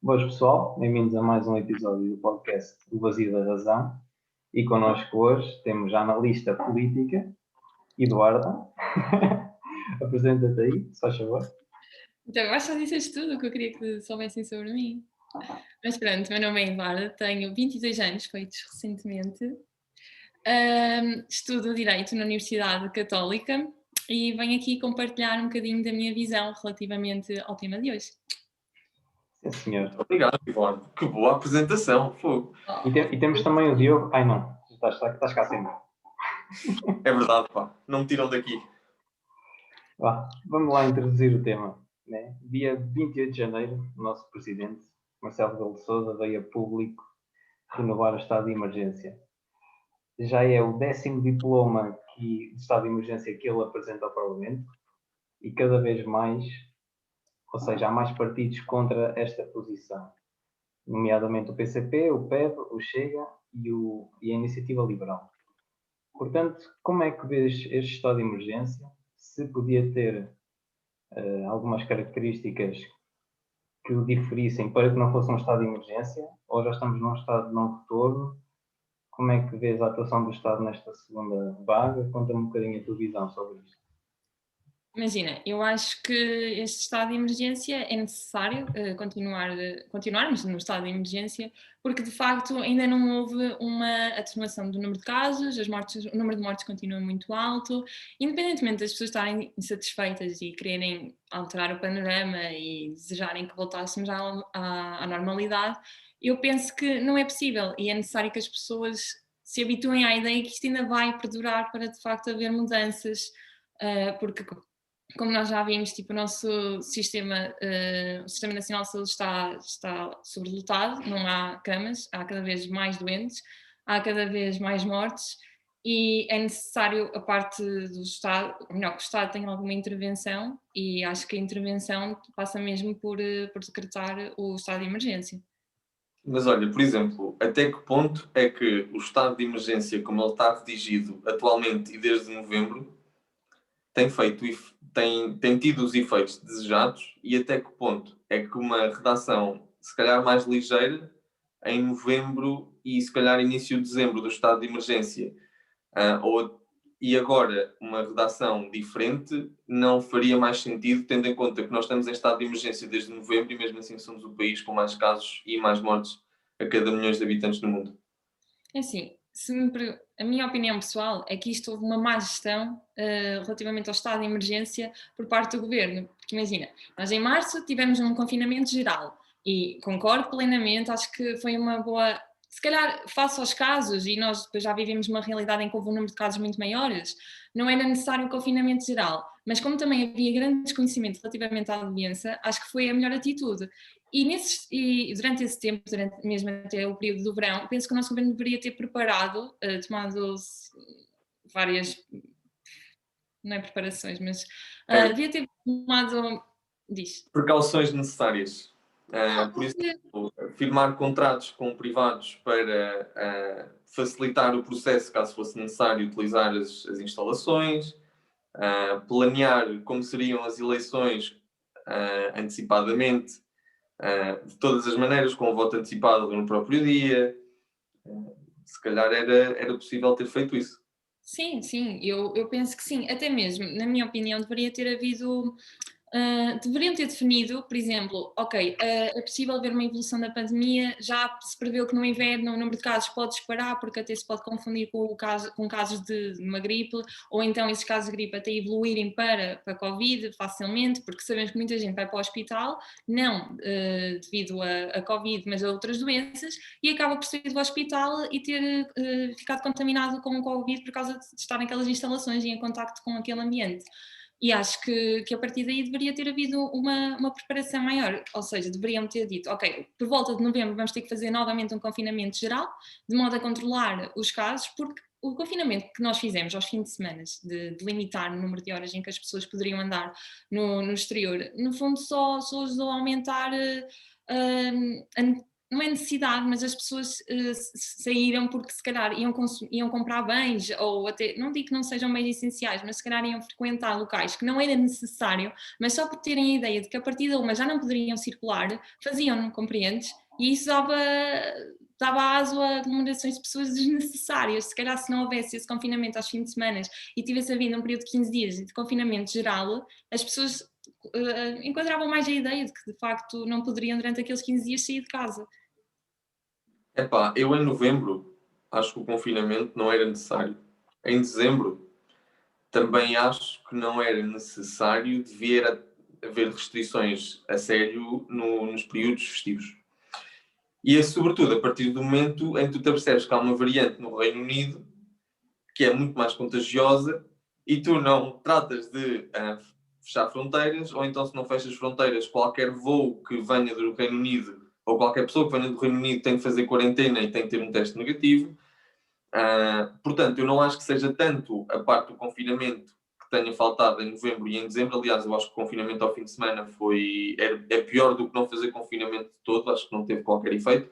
Boas pessoal, bem-vindos a mais um episódio do podcast O Vazio da Razão. E connosco hoje temos a analista política, Eduarda. Apresenta-te aí, se faz favor. Então, eu acho que já disseste tudo o que eu queria que soubessem sobre mim. Mas pronto, meu nome é Eduarda, tenho 22 anos, feitos recentemente. Estudo Direito na Universidade Católica e venho aqui compartilhar um bocadinho da minha visão relativamente ao tema de hoje. Sim, senhor. Obrigado, Ivone. Que boa apresentação. Fogo. E temos também o Diogo. Ai não, estás cá sempre. É verdade, pá. Não me tiram daqui. Vamos lá introduzir o tema. Né? Dia 28 de janeiro, o nosso presidente, Marcelo Rebelo de Sousa, veio a público renovar o estado de emergência. Já é o 10º diploma de estado de emergência que ele apresenta ao Parlamento e cada vez mais, ou seja, há mais partidos contra esta posição, nomeadamente o PCP, o PEV, o Chega e a Iniciativa Liberal. Portanto, como é que vês este estado de emergência? Se podia ter algumas características que o diferissem para que não fosse um estado de emergência, ou já estamos num estado de não retorno? Como é que vês a atuação do Estado nesta segunda vaga? Conta-me um bocadinho a tua visão sobre isto. Imagina, eu acho que este estado de emergência é necessário continuarmos no estado de emergência, porque de facto ainda não houve uma atenuação do número de casos, o número de mortes continua muito alto, independentemente das pessoas estarem insatisfeitas e quererem alterar o panorama e desejarem que voltássemos à normalidade, eu penso que não é possível e é necessário que as pessoas se habituem à ideia que isto ainda vai perdurar para de facto haver mudanças, porque como nós já vimos, tipo, o Sistema Nacional de Saúde está sobredotado, não há camas, há cada vez mais doentes, há cada vez mais mortes e é necessário a parte do Estado, ou melhor, que o Estado tenha alguma intervenção e acho que a intervenção passa mesmo por decretar o estado de emergência. Mas olha, por exemplo, até que ponto é que o estado de emergência, como ele está redigido atualmente e desde novembro, tem tido os efeitos desejados e até que ponto é que uma redação, se calhar mais ligeira, em novembro e se calhar início de dezembro do estado de emergência, e agora uma redação diferente não faria mais sentido, tendo em conta que nós estamos em estado de emergência desde novembro e mesmo assim somos o país com mais casos e mais mortes a cada milhões de habitantes no mundo. É assim, a minha opinião pessoal é que isto houve uma má gestão relativamente ao estado de emergência por parte do governo. Porque imagina, nós em março tivemos um confinamento geral e concordo plenamente, acho que foi uma boa. Se calhar, face aos casos, e nós depois já vivemos uma realidade em que houve um número de casos muito maiores, não era necessário o confinamento geral. Mas como também havia grande desconhecimento relativamente à doença, acho que foi a melhor atitude. E durante esse tempo, durante mesmo até o período do verão, penso que o nosso governo deveria ter preparado, tomado várias, não é preparações, mas devia ter tomado, diz. Precauções necessárias. Por Porque exemplo, firmar contratos com privados para facilitar o processo, caso fosse necessário utilizar as instalações, planear como seriam as eleições antecipadamente, de todas as maneiras, com o voto antecipado no próprio dia. Se calhar era possível ter feito isso. sim, sim, eu penso que sim, até mesmo, na minha opinião, deveria ter havido. Deveriam ter definido, por exemplo, ok, é possível haver uma evolução da pandemia, já se preveu que no inverno o número de casos pode disparar, porque até se pode confundir com casos de uma gripe, ou então esses casos de gripe até evoluírem para Covid facilmente, porque sabemos que muita gente vai para o hospital, não devido a Covid, mas a outras doenças, e acaba por sair do hospital e ter ficado contaminado com o Covid por causa de estar naquelas instalações e em contacto com aquele ambiente. E acho que a partir daí deveria ter havido uma preparação maior, ou seja, deveriam ter dito, ok, por volta de novembro vamos ter que fazer novamente um confinamento geral, de modo a controlar os casos, porque o confinamento que nós fizemos aos fins de semana, de limitar o número de horas em que as pessoas poderiam andar no exterior, no fundo só ajudou a aumentar não é necessidade, mas as pessoas saíram porque se calhar iam comprar bens, ou até, não digo que não sejam bens essenciais, mas se calhar iam frequentar locais que não era necessário, mas só por terem a ideia de que a partir de uma já não poderiam circular, faziam-no, compreendes? E isso dava aso a aglomerações de pessoas desnecessárias. Se calhar se não houvesse esse confinamento aos fins de semana e tivesse havido um período de 15 dias de confinamento geral, as pessoas enquadravam mais a ideia de que de facto não poderiam durante aqueles 15 dias sair de casa. Epá, eu em novembro acho que o confinamento não era necessário. Em dezembro também acho que não era necessário, devia haver restrições a sério nos períodos festivos. E é sobretudo a partir do momento em que tu te apercebes que há uma variante no Reino Unido que é muito mais contagiosa e tu não tratas de fechar fronteiras, ou então se não fechas fronteiras, qualquer voo que venha do Reino Unido ou qualquer pessoa que venha do Reino Unido tem que fazer quarentena e tem que ter um teste negativo. Portanto, eu não acho que seja tanto a parte do confinamento que tenha faltado em novembro e em dezembro. Aliás, eu acho que o confinamento ao fim de semana é pior do que não fazer confinamento de todo. Acho que não teve qualquer efeito.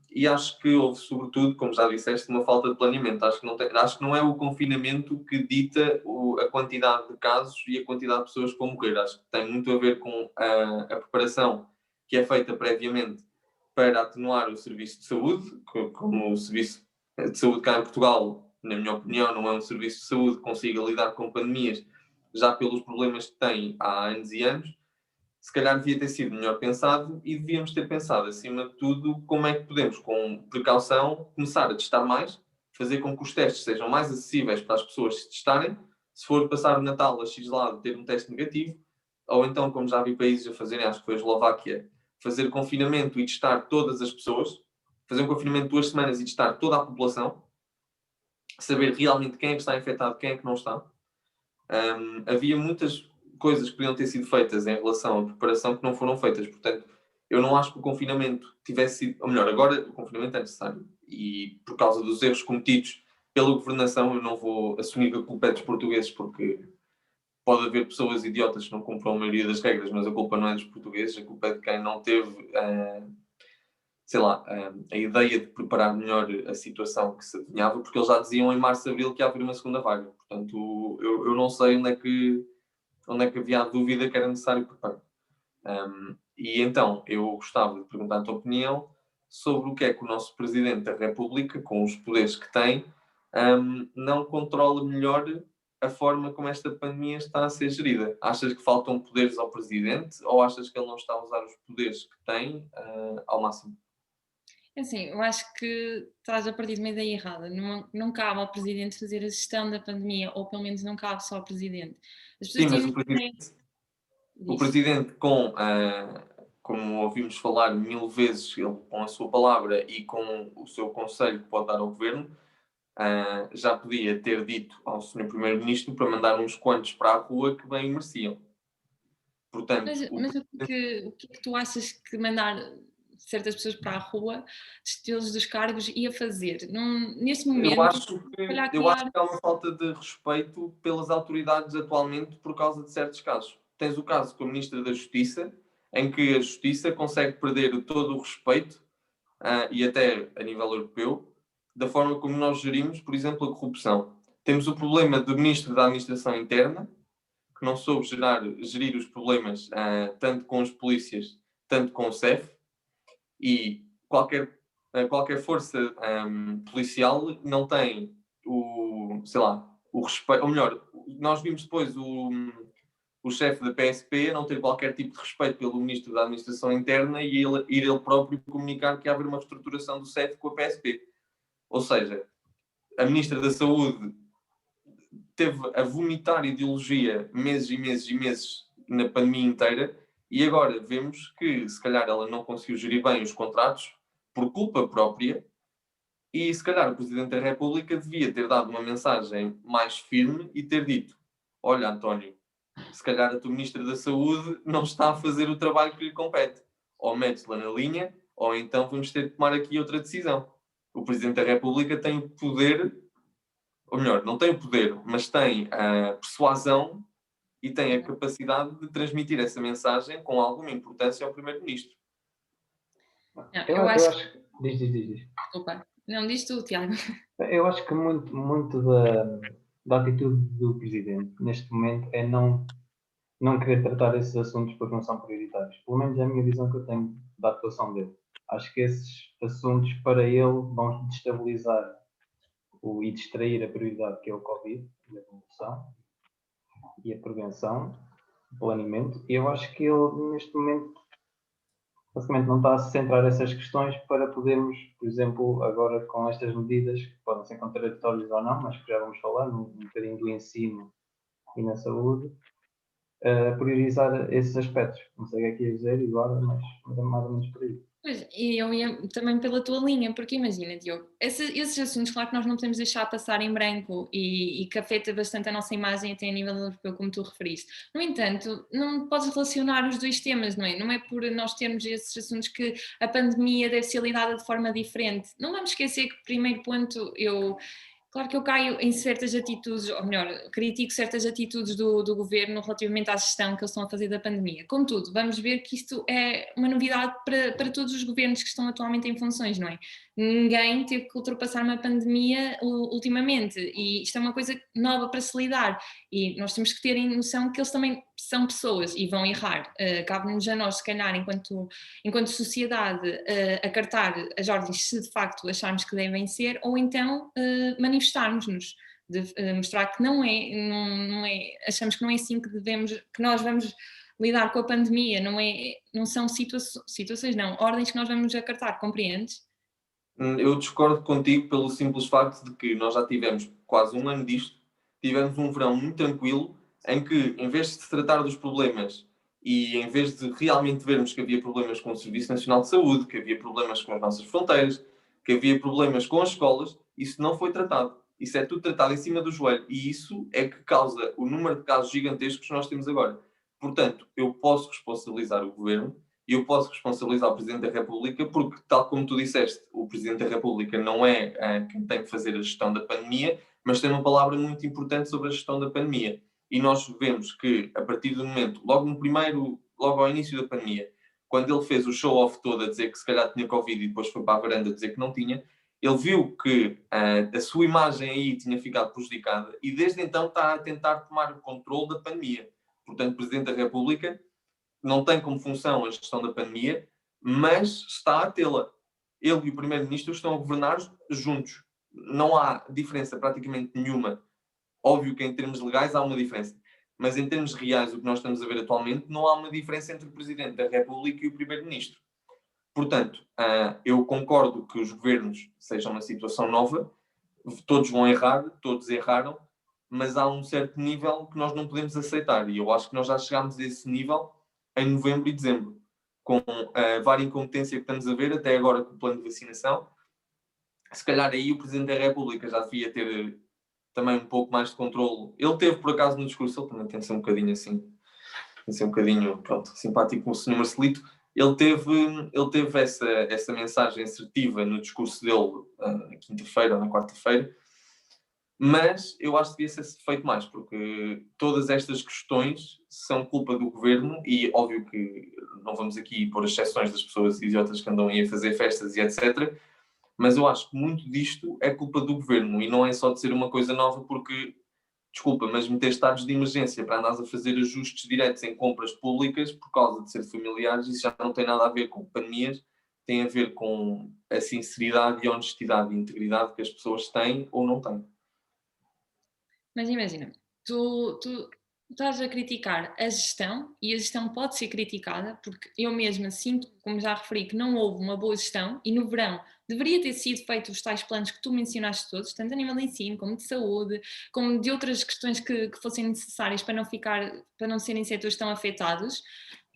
E acho que houve, sobretudo, como já disseste, uma falta de planeamento. Acho que não é o confinamento que dita a quantidade de casos e a quantidade de pessoas que vão morrer. Acho que tem muito a ver com a preparação que é feita previamente para atenuar o serviço de saúde, como o serviço de saúde cá em Portugal, na minha opinião, não é um serviço de saúde que consiga lidar com pandemias, já pelos problemas que tem há anos e anos. Se calhar devia ter sido melhor pensado e devíamos ter pensado, acima de tudo, como é que podemos, com precaução, começar a testar mais, fazer com que os testes sejam mais acessíveis para as pessoas se testarem. Se for passar o Natal a X lado, ter um teste negativo, ou então, como já vi países a fazerem, acho que foi a Eslováquia, fazer confinamento e testar todas as pessoas, fazer um confinamento de 2 semanas e testar toda a população, saber realmente quem é que está infectado, quem é que não está. Havia muitas coisas que podiam ter sido feitas em relação à preparação que não foram feitas. Portanto, eu não acho que o confinamento tivesse sido... Ou melhor, agora o confinamento é necessário. E por causa dos erros cometidos pela governação, eu não vou assumir que a culpa é dos portugueses, porque pode haver pessoas idiotas que não cumprem a maioria das regras, mas a culpa não é dos portugueses, a culpa é de quem não teve... sei lá, a ideia de preparar melhor a situação que se adivinhava, porque eles já diziam em março, abril que ia haver uma segunda vaga. Portanto, eu não sei onde é que havia a dúvida que era necessário preparar. E então, eu gostava de perguntar a tua opinião sobre o que é que o nosso Presidente da República, com os poderes que tem, não controla melhor a forma como esta pandemia está a ser gerida. Achas que faltam poderes ao Presidente ou achas que ele não está a usar os poderes que tem ao máximo? Assim, eu acho que estás a partir de uma ideia errada. Não cabe ao Presidente fazer a gestão da pandemia, ou pelo menos não cabe só ao Presidente. As pessoas Sim, mas têm o uma ideia o disso. Presidente como ouvimos falar 1000 vezes, ele com a sua palavra e com o seu conselho que pode dar ao Governo, já podia ter dito ao Sr. Primeiro-Ministro para mandar uns quantos para a rua que bem mereciam. Portanto, Mas o que é que tu achas que mandar certas pessoas para a rua, destituí-los dos cargos, ia fazer? Neste eu momento, acho se calhar eu acho criar. que há uma falta de respeito pelas autoridades atualmente por causa de certos casos. Tens o caso com a Ministra da Justiça, em que a Justiça consegue perder todo o respeito, e até a nível europeu, da forma como nós gerimos, por exemplo, a corrupção. Temos o problema do Ministro da Administração Interna, que não soube gerir os problemas tanto com os polícias, tanto com o CEF, e qualquer força policial não tem sei lá, o respeito, ou melhor, nós vimos depois o chefe da PSP não ter qualquer tipo de respeito pelo Ministro da Administração Interna e ir ele próprio comunicar que ia haver uma reestruturação do CEF com a PSP. Ou seja, a Ministra da Saúde teve a vomitar ideologia meses e meses e meses na pandemia inteira e agora vemos que se calhar ela não conseguiu gerir bem os contratos por culpa própria e se calhar o Presidente da República devia ter dado uma mensagem mais firme e ter dito: olha, António, se calhar a tua Ministra da Saúde não está a fazer o trabalho que lhe compete. Ou metes-la na linha, ou então vamos ter de tomar aqui outra decisão. O Presidente da República tem o poder, ou melhor, não tem o poder, mas tem a persuasão e tem a capacidade de transmitir essa mensagem com alguma importância ao Primeiro-Ministro. Não, Eu eu acho acho que. Diz. desculpa. Não, diz tu, Tiago. Eu acho que muito da atitude do Presidente neste momento é não querer tratar esses assuntos porque não são prioritários. Pelo menos é a minha visão que eu tenho da atuação dele. Acho que esses assuntos, para ele, vão destabilizar e distrair a prioridade que é o Covid, a evolução e a prevenção, o planeamento. E eu acho que ele, neste momento, basicamente não está a centrar essas questões para podermos, por exemplo, agora com estas medidas, que podem ser contraditórias ou não, mas que já vamos falar, um bocadinho do ensino e na saúde, priorizar esses aspectos. Não sei o que é que ia dizer agora, mas é mais ou menos por aí. Pois, e eu ia também pela tua linha, porque imagina, Diogo, esses assuntos, claro que nós não podemos deixar passar em branco e que afeta bastante a nossa imagem até a nível europeu, como tu referiste. No entanto, não podes relacionar os dois temas, não é? Não é por nós termos esses assuntos que a pandemia deve ser lidada de forma diferente. Não vamos esquecer que, primeiro ponto, claro que eu caio em certas atitudes, ou melhor, critico certas atitudes do governo relativamente à gestão que eles estão a fazer da pandemia. Contudo, vamos ver que isto é uma novidade para todos os governos que estão atualmente em funções, não é? Ninguém teve que ultrapassar uma pandemia ultimamente e isto é uma coisa nova para se lidar e nós temos que ter noção que eles também são pessoas e vão errar. Cabe-nos a nós, se calhar, enquanto sociedade, acatar as ordens se de facto acharmos que devem ser, ou então manifestarmos-nos, mostrar que não é, achamos que não é assim que nós vamos lidar com a pandemia, não são situações, não, ordens que nós vamos acatar, compreendes? Eu discordo contigo pelo simples facto de que nós já tivemos quase um ano disto, tivemos um verão muito tranquilo, em que, em vez de se tratar dos problemas e em vez de realmente vermos que havia problemas com o Serviço Nacional de Saúde, que havia problemas com as nossas fronteiras, que havia problemas com as escolas, isso não foi tratado. Isso é tudo tratado em cima do joelho. E isso é que causa o número de casos gigantescos que nós temos agora. Portanto, eu posso responsabilizar o Governo, e eu posso responsabilizar o Presidente da República porque, tal como tu disseste, o Presidente da República não é quem tem que fazer a gestão da pandemia, mas tem uma palavra muito importante sobre a gestão da pandemia. E nós vemos que, a partir do momento, logo ao início da pandemia, quando ele fez o show-off todo a dizer que se calhar tinha Covid e depois foi para a varanda dizer que não tinha, ele viu que a sua imagem aí tinha ficado prejudicada e desde então está a tentar tomar o controle da pandemia. Portanto, o Presidente da República não tem como função a gestão da pandemia, mas está a tê-la. Ele e o Primeiro-Ministro estão a governar juntos. Não há diferença praticamente nenhuma. Óbvio que em termos legais há uma diferença, mas em termos reais, o que nós estamos a ver atualmente, não há uma diferença entre o Presidente da República e o Primeiro-Ministro. Portanto, eu concordo que os governos sejam uma situação nova, todos vão errar, todos erraram, mas há um certo nível que nós não podemos aceitar. E eu acho que nós já chegámos a esse nível em novembro e dezembro, com a vária incompetência que estamos a ver até agora com o plano de vacinação. Se calhar aí o Presidente da República já devia ter também um pouco mais de controle. Ele teve, por acaso, no discurso, ele também tem de ser um bocadinho assim, tem de ser um bocadinho, pronto, simpático com o Sr. Marcelito. Ele teve essa mensagem assertiva no discurso dele na quinta-feira ou na quarta-feira, mas eu acho que devia ser feito mais, porque todas estas questões são culpa do governo e óbvio que não vamos aqui pôr as exceções das pessoas idiotas que andam aí a fazer festas e etc., mas eu acho que muito disto é culpa do governo e não é só de ser uma coisa nova porque, desculpa, mas meter estados de emergência para andares a fazer ajustes diretos em compras públicas por causa de ser familiares, isso já não tem nada a ver com pandemias, tem a ver com a sinceridade e a honestidade e integridade que as pessoas têm ou não têm. Mas imagina, tu estás a criticar a gestão e a gestão pode ser criticada porque eu mesma sinto, como já referi, que não houve uma boa gestão e no verão deveria ter sido feito os tais planos que tu mencionaste todos, tanto a nível de ensino como de saúde, como de outras questões que fossem necessárias para não serem setores tão afetados.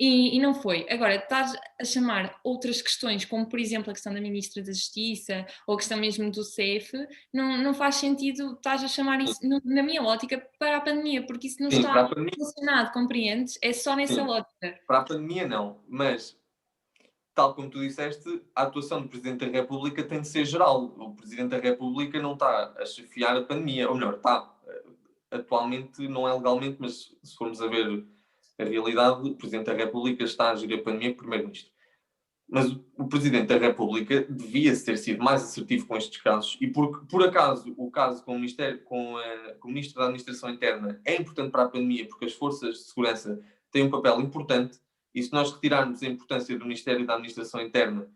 E não foi. Agora, estás a chamar outras questões, como por exemplo a questão da Ministra da Justiça ou a questão mesmo do CEF, não faz sentido estás a chamar isso, na minha ótica, para a pandemia, porque isso não Sim, para está a pandemia, relacionado, compreendes? É só nessa sim. ótica. Para a pandemia não, mas tal como tu disseste, a atuação do Presidente da República tem de ser geral. O Presidente da República não está a chefiar a pandemia, ou melhor, está. Atualmente não é legalmente, mas se formos a ver a realidade, o Presidente da República está a gerir a pandemia com o Primeiro-Ministro. Mas o Presidente da República devia ter sido mais assertivo com estes casos, e porque, por acaso, o caso com o Ministro da Administração Interna é importante para a pandemia, porque as forças de segurança têm um papel importante, e se nós retirarmos a importância do Ministério da Administração Interna,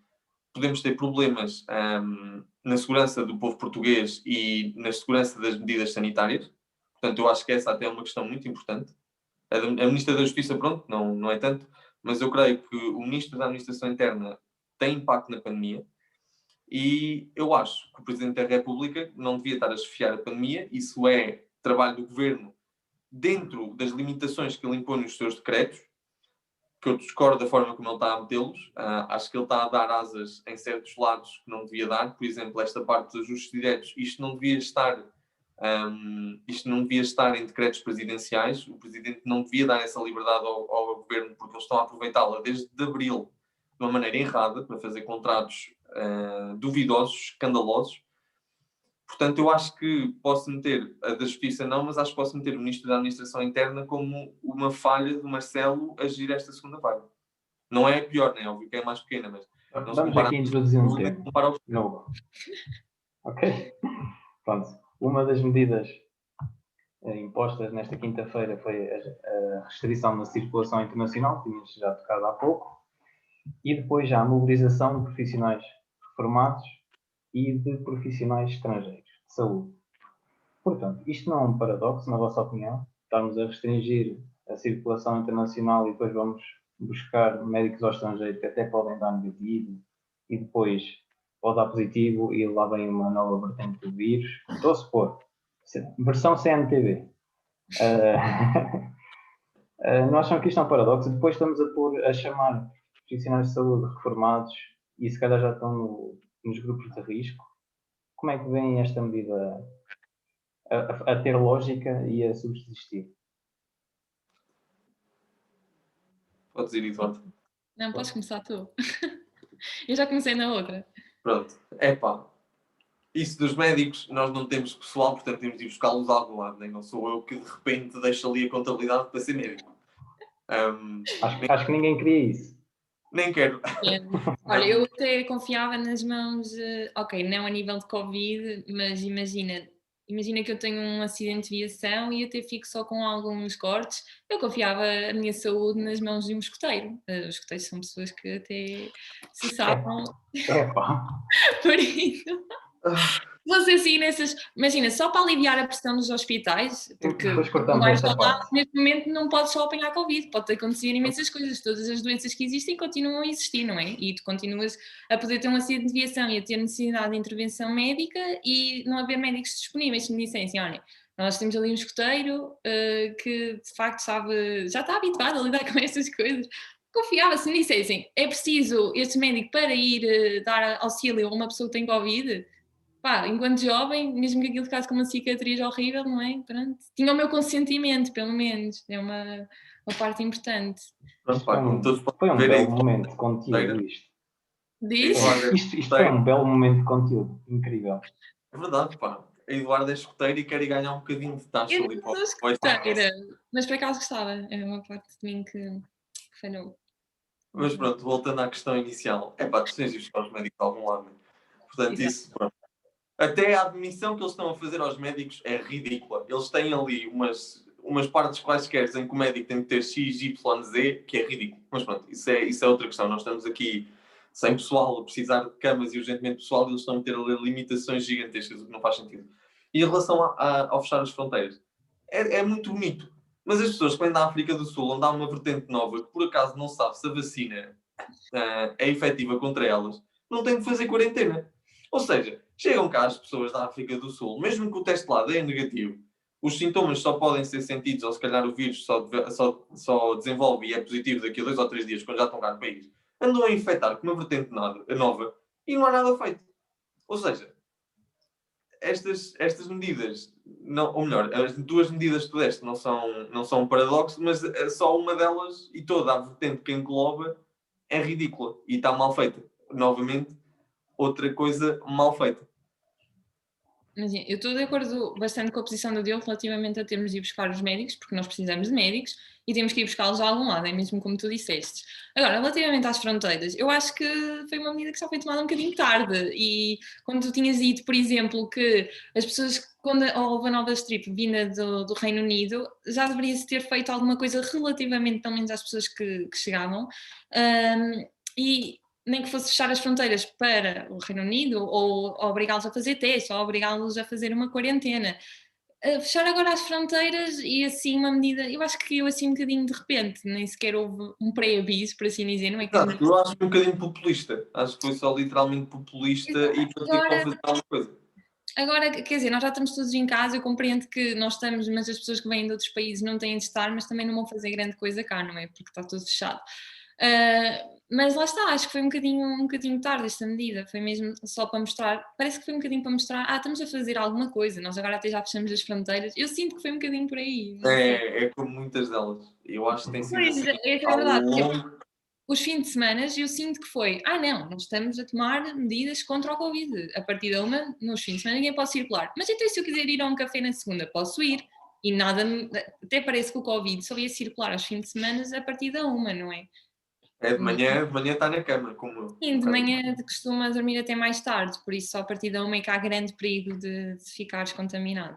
podemos ter problemas na segurança do povo português e na segurança das medidas sanitárias. Portanto, eu acho que essa até é uma questão muito importante. A Ministra da Justiça, pronto, não é tanto, mas eu creio que o Ministro da Administração Interna tem impacto na pandemia, e eu acho que o Presidente da República não devia estar a chefiar a pandemia. Isso é trabalho do Governo dentro das limitações que ele impõe nos seus decretos, que eu discordo da forma como ele está a metê-los. Acho que ele está a dar asas em certos lados que não devia dar. Por exemplo, esta parte dos ajustes diretos, isto não devia estar em decretos presidenciais. O Presidente não devia dar essa liberdade ao Governo, porque eles estão a aproveitá-la desde abril de uma maneira errada para fazer contratos duvidosos, escandalosos. Portanto, eu acho que posso meter a da Justiça não, mas acho que posso meter o Ministro da Administração Interna como uma falha do Marcelo a gerir esta segunda vaga. Não é a pior, né? Óbvio que é a mais pequena, mas não se Vamos compara aqui introduzir um tema compara novo. Ok? Pronto. Uma das medidas impostas nesta quinta-feira foi a restrição da circulação internacional, tínhamos já tocado há pouco, e depois já a mobilização de profissionais reformados e de profissionais estrangeiros de saúde. Portanto, isto não é um paradoxo, na vossa opinião? Estarmos a restringir a circulação internacional e depois vamos buscar médicos ao estrangeiro que até podem dar negativo e depois pode dar positivo e lá vem uma nova vertente do vírus. Estou a supor. Versão CNTV. Não acham que isto é um paradoxo? Depois estamos a chamar profissionais de saúde reformados e se calhar já estão nos grupos de risco. Como é que vem esta medida a ter lógica e a subsistir? Podes ir, Eduardo. Não, podes começar tu. Eu já comecei na outra. Pronto. Isso dos médicos, nós não temos pessoal, portanto temos de ir buscá-los a algum lado. Nem não sou eu que de repente deixo ali a contabilidade para ser médico. Acho que ninguém queria isso. Nem quero. Olha, eu até confiava nas mãos, ok, não a nível de Covid, mas imagina que eu tenho um acidente de viação e até fico só com alguns cortes. Eu confiava a minha saúde nas mãos de um escoteiro. Os escoteiros são pessoas que até se safam por isso. Você assim nessas. Imagina, só para aliviar a pressão nos hospitais, porque neste momento não pode só apanhar Covid, pode acontecer imensas coisas, todas as doenças que existem continuam a existir, não é? E tu continuas a poder ter um acidente de viação e a ter necessidade de intervenção médica e não haver médicos disponíveis. Se me dissessem, olha, nós temos ali um escoteiro que de facto já está habituado a lidar com estas coisas. Confiava, se me dissessem, é preciso este médico para ir dar auxílio a uma pessoa que tem Covid. Pá, enquanto jovem, mesmo que aquilo ficasse com uma cicatriz horrível, não é? Pronto. Tinha o meu consentimento, pelo menos. É uma parte importante. Foi um belo momento de conteúdo isto. Diz? Isto foi um belo momento de conteúdo. Incrível. É verdade, pá. A Eduardo é escoteiro e quer ir ganhar um bocadinho de taxa ali para o... Mas por acaso gostava. É uma parte de mim que falhou. Mas pronto, voltando à questão inicial. É pá, tu tens de buscar os médicos de algum lado. Portanto, isso, pronto. Até a admissão que eles estão a fazer aos médicos é ridícula. Eles têm ali umas partes quaisquer em que o médico tem que ter X, Y, Z, que é ridículo. Mas pronto, isso é outra questão. Nós estamos aqui sem pessoal, a precisar de camas e urgentemente pessoal, e eles estão a ter ali limitações gigantescas, o que não faz sentido. E em relação ao fechar as fronteiras, é muito bonito. Mas as pessoas que vêm da África do Sul, onde há uma vertente nova, que por acaso não sabe se a vacina é efetiva contra elas, não têm de fazer quarentena. Ou seja, chegam cá as pessoas da África do Sul, mesmo que o teste lá dê negativo, os sintomas só podem ser sentidos, ou se calhar o vírus só desenvolve e é positivo daqui a 2 ou 3 dias, quando já estão cá no país. Andam a infectar com uma vertente nova e não há nada feito. Ou seja, estas medidas, ou melhor, as 2 medidas que tu deste não são um paradoxo, mas só uma delas e toda a vertente que engloba é ridícula e está mal feita. Novamente, outra coisa mal feita. Imagina, eu estou de acordo bastante com a posição do Diogo relativamente a termos de ir buscar os médicos, porque nós precisamos de médicos e temos que ir buscá-los a algum lado, é mesmo como tu disseste. Agora, relativamente às fronteiras, eu acho que foi uma medida que só foi tomada um bocadinho tarde e quando tu tinhas dito, por exemplo, que as pessoas, quando houve a nova strip vinda do Reino Unido, já deveria-se ter feito alguma coisa relativamente, pelo menos, às pessoas que chegavam. E nem que fosse fechar as fronteiras para o Reino Unido ou obrigá-los a fazer testes ou obrigá-los a fazer uma quarentena. Fechar agora as fronteiras e assim uma medida, eu acho que caiu assim um bocadinho de repente, nem sequer houve um pré-aviso, por assim dizer, não é que Exato, eu acho um bocadinho populista. Acho que foi só literalmente populista e para tentar agora, fazer alguma coisa. agora, quer dizer, nós já estamos todos em casa, eu compreendo que nós estamos, mas as pessoas que vêm de outros países não têm de estar, mas também não vão fazer grande coisa cá, não é? Porque está tudo fechado. Mas lá está, acho que foi um bocadinho tarde esta medida, foi mesmo só para mostrar, parece que foi um bocadinho para mostrar, estamos a fazer alguma coisa, nós agora até já fechamos as fronteiras, eu sinto que foi um bocadinho por aí, não sei. É como muitas delas. Eu acho que tem sido Pois, assim essa é ao verdade, porque longo. os fins de semana eu sinto que foi, não, nós estamos a tomar medidas contra o Covid, a partir da uma, nos fins de semana ninguém pode circular, mas então se eu quiser ir a um café na segunda, posso ir, e nada, até parece que o Covid só ia circular aos fins de semana a partir da uma, não é? É de manhã está na cama, como eu. Sim, Um de bocado. manhã costuma dormir até mais tarde, por isso só a partir da uma é que há grande perigo de ficares contaminado.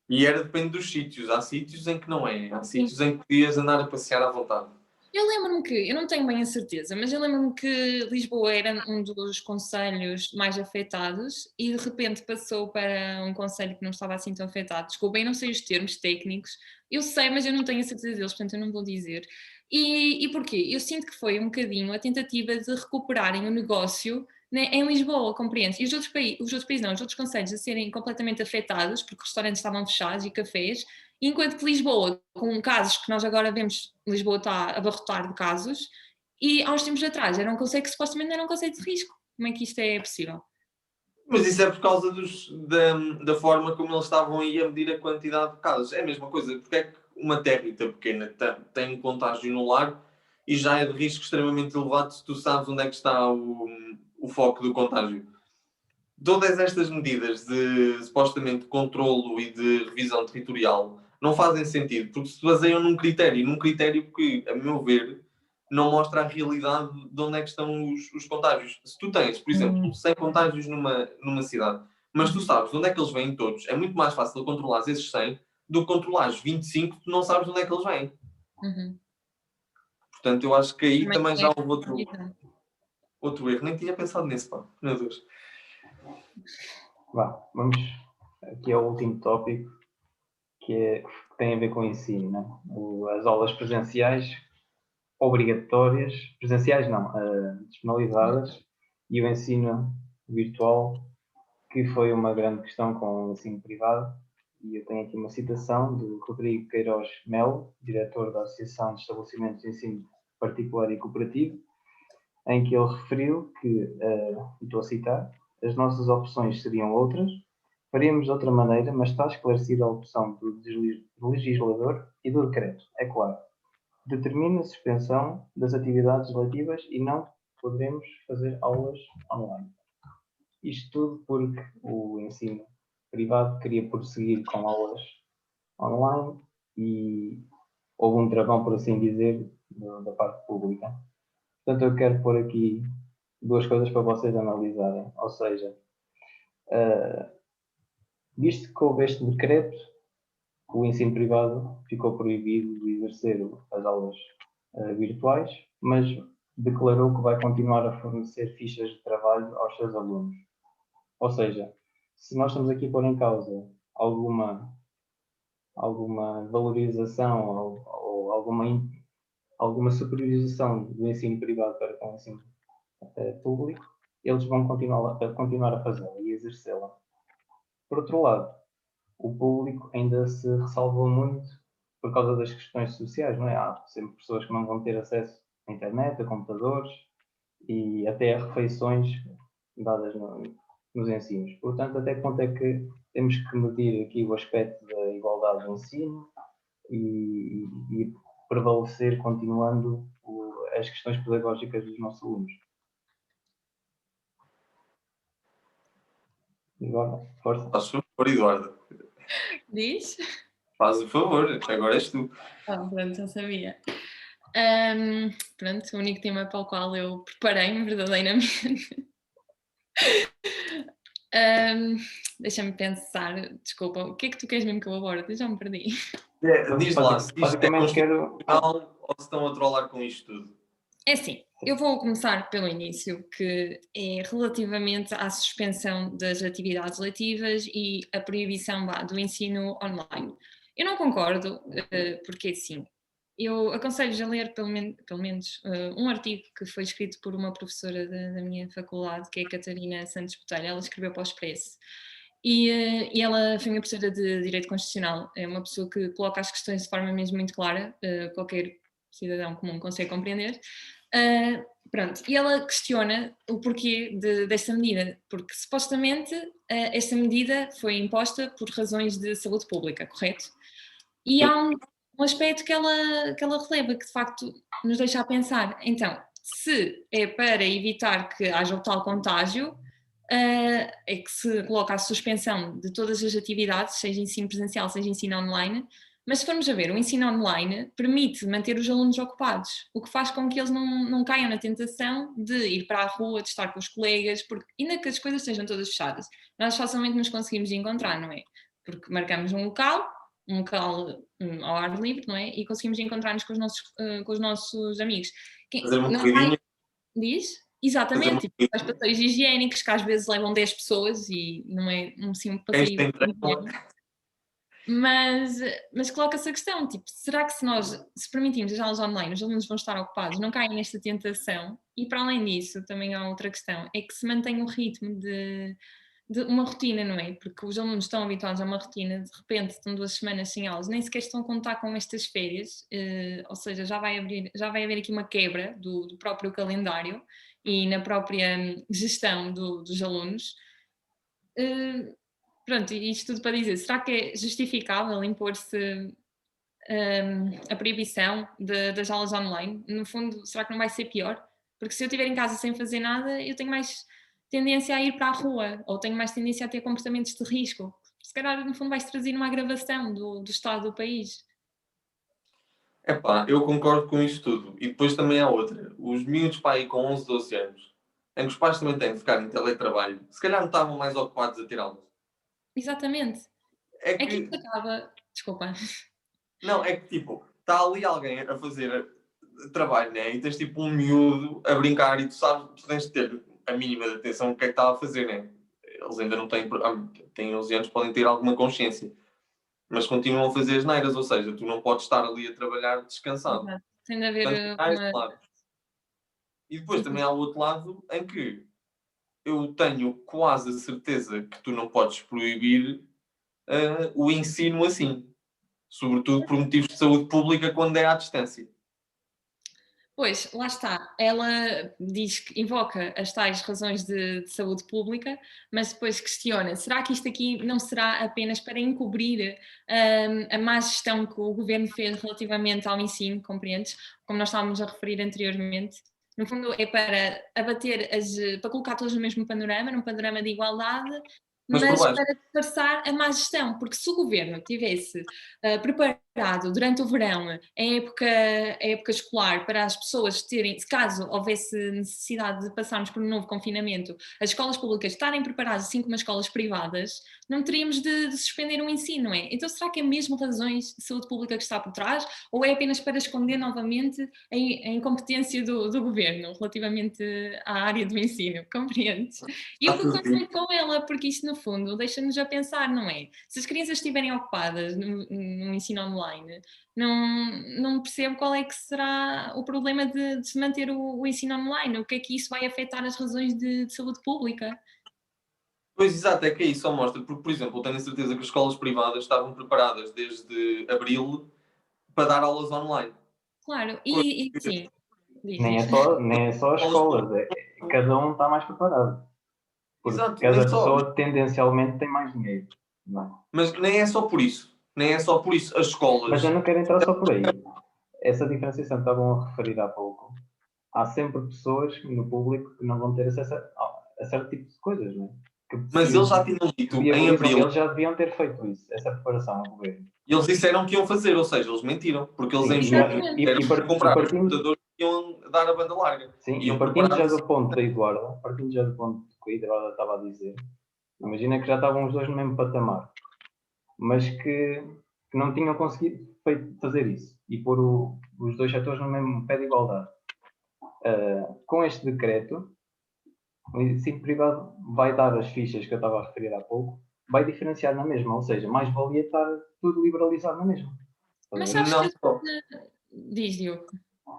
E era depende dos sítios. Há sítios em que não é. Há Sim. sítios em que podias andar a passear à vontade. Eu lembro-me que, eu não tenho bem a certeza, mas eu lembro-me que Lisboa era um dos concelhos mais afetados e de repente passou para um concelho que não estava assim tão afetado. Desculpa, eu não sei os termos técnicos, eu sei, mas eu não tenho a certeza deles, portanto eu não vou dizer. E porquê? Eu sinto que foi um bocadinho a tentativa de recuperarem o negócio, né, em Lisboa, compreendes? E os outros países não, os outros concelhos a serem completamente afetados, porque restaurantes estavam fechados e cafés, enquanto que Lisboa, com casos que nós agora vemos, Lisboa está a abarrotar de casos, e há uns tempos atrás era um conceito que supostamente não era um conceito de risco. Como é que isto é possível? Mas isso é por causa da forma como eles estavam aí a medir a quantidade de casos. É a mesma coisa. Porque é que uma territa pequena tem um contágio no lar e já é de risco extremamente elevado se tu sabes onde é que está o foco do contágio? Todas estas medidas de supostamente controlo e de revisão territorial não fazem sentido porque se baseiam num critério que, a meu ver, não mostra a realidade de onde é que estão os contágios. Se tu tens, por exemplo, 100 contágios numa cidade, mas tu sabes de onde é que eles vêm todos, é muito mais fácil controlar esses 100 do que controlar os 25 que tu não sabes de onde é que eles vêm. Uhum. Portanto, eu acho que aí Também também é já houve visão. outro erro. Nem tinha pensado nisso, pá. Meu Deus. Vá, vamos aqui ao último tópico, que tem a ver com o ensino, né? As aulas presenciais obrigatórias, presenciais não, despenalizadas, e o ensino virtual, que foi uma grande questão com o ensino privado. E eu tenho aqui uma citação do Rodrigo Queiroz Melo, diretor da Associação de Estabelecimentos de Ensino Particular e Cooperativo, em que ele referiu que, e estou a citar, as nossas opções seriam outras, faríamos de outra maneira, mas está esclarecida a opção do legislador e do decreto, é claro. Determina a suspensão das atividades letivas e não poderemos fazer aulas online. Isto tudo porque o ensino privado queria prosseguir com aulas online e houve um travão, por assim dizer, da parte pública. Portanto, eu quero pôr aqui duas coisas para vocês analisarem. Ou seja, visto que houve este decreto, o ensino privado ficou proibido de exercer as aulas virtuais, mas declarou que vai continuar a fornecer fichas de trabalho aos seus alunos. Ou seja, se nós estamos aqui a pôr em causa alguma valorização ou alguma superiorização do ensino privado para com o ensino público, eles vão continuar a fazê-la e exercê-la. Por outro lado, o público ainda se ressalvou muito por causa das questões sociais, não é? Há sempre pessoas que não vão ter acesso à internet, a computadores e até a refeições dadas nos ensinos. Portanto, até que ponto é que temos que medir aqui o aspecto da igualdade do ensino e prevalecer continuando as questões pedagógicas dos nossos alunos? Agora, força. Faz o favor, Eduardo. Diz? Faz o favor, agora és tu. Pronto, já sabia. Pronto, o único tema para o qual eu preparei-me verdadeiramente. Deixa-me pensar, desculpa, o que é que tu queres mesmo que eu aborde? Eu já me perdi. Diz lá, se isto é Basicamente quero. constitucional ou se estão a trollar com isto tudo. É assim, eu vou começar pelo início, que é relativamente à suspensão das atividades letivas e a proibição do ensino online. Eu não concordo, porque assim, eu aconselho-vos a ler pelo menos um artigo que foi escrito por uma professora da minha faculdade, que é a Catarina Santos Botelho. Ela escreveu para o Expresso. E ela foi minha professora de Direito Constitucional. É uma pessoa que coloca as questões de forma mesmo muito clara, qualquer cidadão comum consegue compreender. Pronto, e ela questiona o porquê desta medida, porque supostamente esta medida foi imposta por razões de saúde pública, correto? E há um aspecto que ela releva, que de facto nos deixa a pensar. Então, se é para evitar que haja o tal contágio, é que se coloca a suspensão de todas as atividades, seja ensino presencial, seja ensino online, mas se formos a ver, o ensino online permite manter os alunos ocupados, o que faz com que eles não caiam na tentação de ir para a rua, de estar com os colegas, porque ainda que as coisas estejam todas fechadas, nós facilmente nos conseguimos encontrar, não é? Porque marcamos um local ao ar livre, não é? E conseguimos encontrar-nos com os nossos amigos. Fazer uma Não corridinha. diz? Exatamente, tipo, os passeios higiênicos que às vezes levam 10 pessoas e não é um simples passeio higiênico. Mas coloca-se a questão, tipo, será que se permitirmos as aulas online, os alunos vão estar ocupados, não caem nesta tentação? E para além disso, também há outra questão, é que se mantém o ritmo de uma rotina, não é? Porque os alunos estão habituados a uma rotina, de repente estão 2 semanas sem aulas, nem sequer estão a contar com estas férias, ou seja, já vai haver aqui uma quebra do próprio calendário e na própria gestão dos alunos. Pronto, e isto tudo para dizer, será que é justificável impor-se a proibição das aulas online? No fundo, será que não vai ser pior? Porque se eu estiver em casa sem fazer nada, eu tenho mais tendência a ir para a rua, ou tenho mais tendência a ter comportamentos de risco. Se calhar, no fundo, vai-se trazer uma agravação do estado do país. Epá, eu concordo com isto tudo. E depois também há outra. Os miúdos para aí com 11, 12 anos, em que os pais também têm de ficar em teletrabalho, se calhar não estavam mais ocupados a ter aulas. Exatamente. É É que isto que, acaba. Desculpa. não, é que tipo, está ali alguém a fazer trabalho, né? E tens tipo um miúdo a brincar e tu sabes, tu tens de ter a mínima de atenção o que é que está a fazer, né? Eles ainda não têm 11 anos, podem ter alguma consciência, mas continuam a fazer asneiras, ou seja, tu não podes estar ali a trabalhar descansado. Exato. Tem de Portanto, haver há este uma. lado. E depois também há o outro lado em que eu tenho quase a certeza que tu não podes proibir o ensino assim, sobretudo por motivos de saúde pública quando é à distância. Pois, lá está. Ela diz que invoca as tais razões de saúde pública, mas depois questiona: será que isto aqui não será apenas para encobrir a má gestão que o governo fez relativamente ao ensino, compreendes? Como nós estávamos a referir anteriormente. No fundo, é para abater para colocar todos no mesmo panorama, num panorama de igualdade, Mas por mas baixo, para disfarçar a má gestão, porque se o governo tivesse preparado durante o verão, a época escolar, para as pessoas terem, se caso houvesse necessidade de passarmos por um novo confinamento, as escolas públicas estarem preparadas, assim como as escolas privadas, não teríamos de suspender o ensino, não é? Então será que é mesmo razões de saúde pública que está por trás, ou é apenas para esconder novamente a incompetência do governo relativamente à área do ensino? Compreendes? E eu está tudo concordo bem. muito com ela, porque isto no fundo deixa-nos a pensar, não é? Se as crianças estiverem ocupadas no ensino online, não percebo qual é que será o problema de se manter o ensino online, o que é que isso vai afetar as razões de saúde pública. Pois exato, é que é isso, só mostra, porque, por exemplo, eu tenho a certeza que as escolas privadas estavam preparadas desde abril para dar aulas online. Claro, Coisa e que sim, diz, Nem diz. é só as escolas escolas, públicas. cada um está mais preparado. Porque Exato, nem cada só. pessoa tendencialmente tem mais dinheiro. Não é? Mas nem é só por isso. Nem é só por isso. As Mas eu escolas. não quero entrar só por aí. Essa diferenciação que estavam a referir há pouco, há sempre pessoas no público que não vão ter acesso a certo tipo de coisas, não é? Mas eles já tinham dito em abril. Eles já deviam ter feito isso, essa preparação ao governo. E eles disseram que iam fazer, ou seja, eles mentiram. Porque eles em junho disseram que comprar os computadores que iam dar a banda larga. Sim, e partindo já do ponto da Eduarda, partindo já do ponto que a Eduarda estava a dizer, imagina que já estavam os dois no mesmo patamar, mas que não tinham conseguido fazer isso e pôr os dois setores no mesmo pé de igualdade. Com este decreto, o ensino privado vai dar as fichas que eu estava a referir há pouco, vai diferenciar na mesma, ou seja, mais valia estar tudo liberalizado na mesma. Mas sabes que... Diz, Diogo.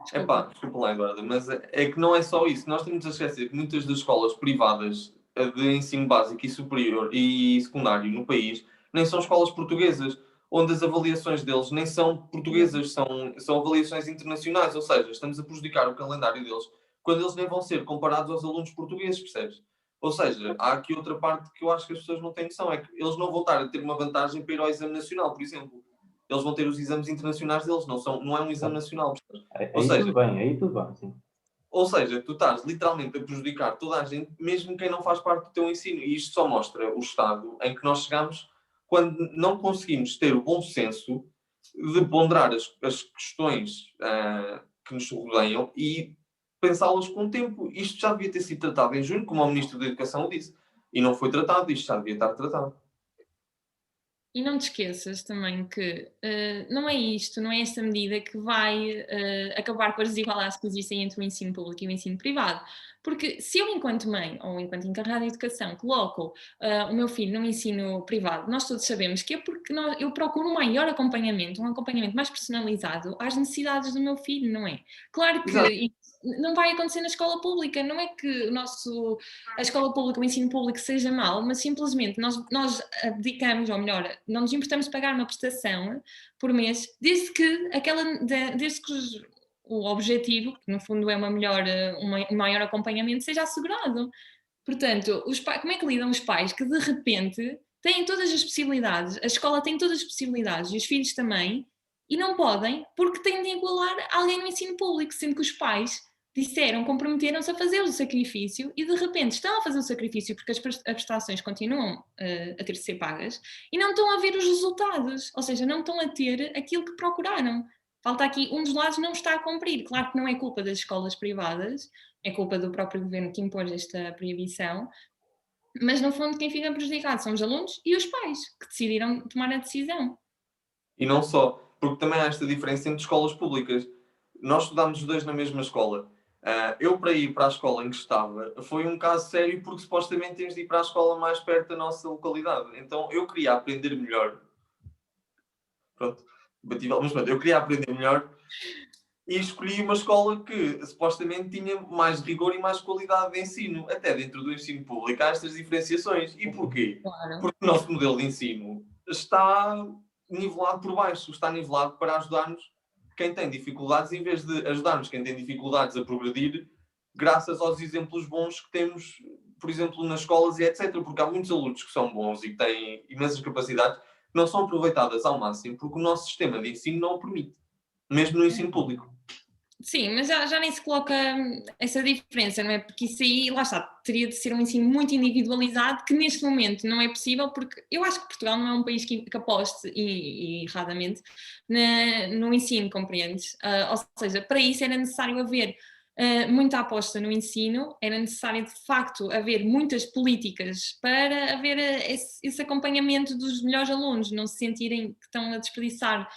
Desculpa lá, Eduardo, mas é que não é só isso. Nós temos a esquecer que muitas das escolas privadas de ensino básico e superior e secundário no país nem são escolas portuguesas, onde as avaliações deles nem são portuguesas, são avaliações internacionais, ou seja, estamos a prejudicar o calendário deles quando eles nem vão ser comparados aos alunos portugueses, percebes? Ou seja, há aqui outra parte que eu acho que as pessoas não têm noção, é que eles não vão estar a ter uma vantagem para ir ao exame nacional, por exemplo. Eles vão ter os exames internacionais deles, não é um exame nacional. Aí tudo bem, sim. Ou seja, tu estás literalmente a prejudicar toda a gente, mesmo quem não faz parte do teu ensino. E isto só mostra o estado em que nós chegamos quando não conseguimos ter o bom senso de ponderar as questões que nos rodeiam e pensá-las com o tempo. Isto já devia ter sido tratado em junho, como o Ministro da Educação disse. E não foi tratado, isto já devia estar tratado. E não te esqueças também que não é isto, não é esta medida que vai acabar com as desigualdades que existem entre o ensino público e o ensino privado. Porque se eu, enquanto mãe ou enquanto encarregada de educação, coloco o meu filho num ensino privado, nós todos sabemos que é porque eu procuro um maior acompanhamento, um acompanhamento mais personalizado às necessidades do meu filho, não é? Claro que não vai acontecer na escola pública, não é que a escola pública, o ensino público seja mau, mas simplesmente nós dedicamos, ou melhor, não nos importamos de pagar uma prestação por mês, desde que o objetivo, que no fundo é um maior acompanhamento, seja assegurado. Portanto, como é que lidam os pais que de repente têm todas as possibilidades, a escola tem todas as possibilidades e os filhos também, e não podem porque têm de igualar alguém no ensino público, sendo que os pais comprometeram-se a fazer o sacrifício e de repente estão a fazer o sacrifício porque as prestações continuam a ter de ser pagas e não estão a ver os resultados, ou seja, não estão a ter aquilo que procuraram. Falta aqui, um dos lados não está a cumprir. Claro que não é culpa das escolas privadas, é culpa do próprio governo que impôs esta proibição, mas no fundo quem fica prejudicado são os alunos e os pais, que decidiram tomar a decisão. E não só, porque também há esta diferença entre escolas públicas. Nós estudámos os dois na mesma escola. Eu, para ir para a escola em que estava, foi um caso sério porque supostamente tens de ir para a escola mais perto da nossa localidade. Então eu queria aprender melhor. Pronto, debatível, mas pronto, eu queria aprender melhor e escolhi uma escola que supostamente tinha mais rigor e mais qualidade de ensino. Até dentro do ensino público há estas diferenciações. E porquê? Claro. Porque o nosso modelo de ensino está nivelado por baixo, está nivelado para ajudar-nos quem tem dificuldades, em vez de ajudarmos quem tem dificuldades a progredir, graças aos exemplos bons que temos, por exemplo, nas escolas e etc. Porque há muitos alunos que são bons e que têm imensas capacidades que não são aproveitadas ao máximo porque o nosso sistema de ensino não o permite, mesmo no ensino público. Sim, mas já nem se coloca essa diferença, não é? Porque isso aí, lá está, teria de ser um ensino muito individualizado, que neste momento não é possível, porque eu acho que Portugal não é um país que aposte, e erradamente, no ensino, compreendes? Ou seja, para isso era necessário haver muita aposta no ensino, era necessário de facto haver muitas políticas para haver esse acompanhamento dos melhores alunos, não se sentirem que estão a desperdiçar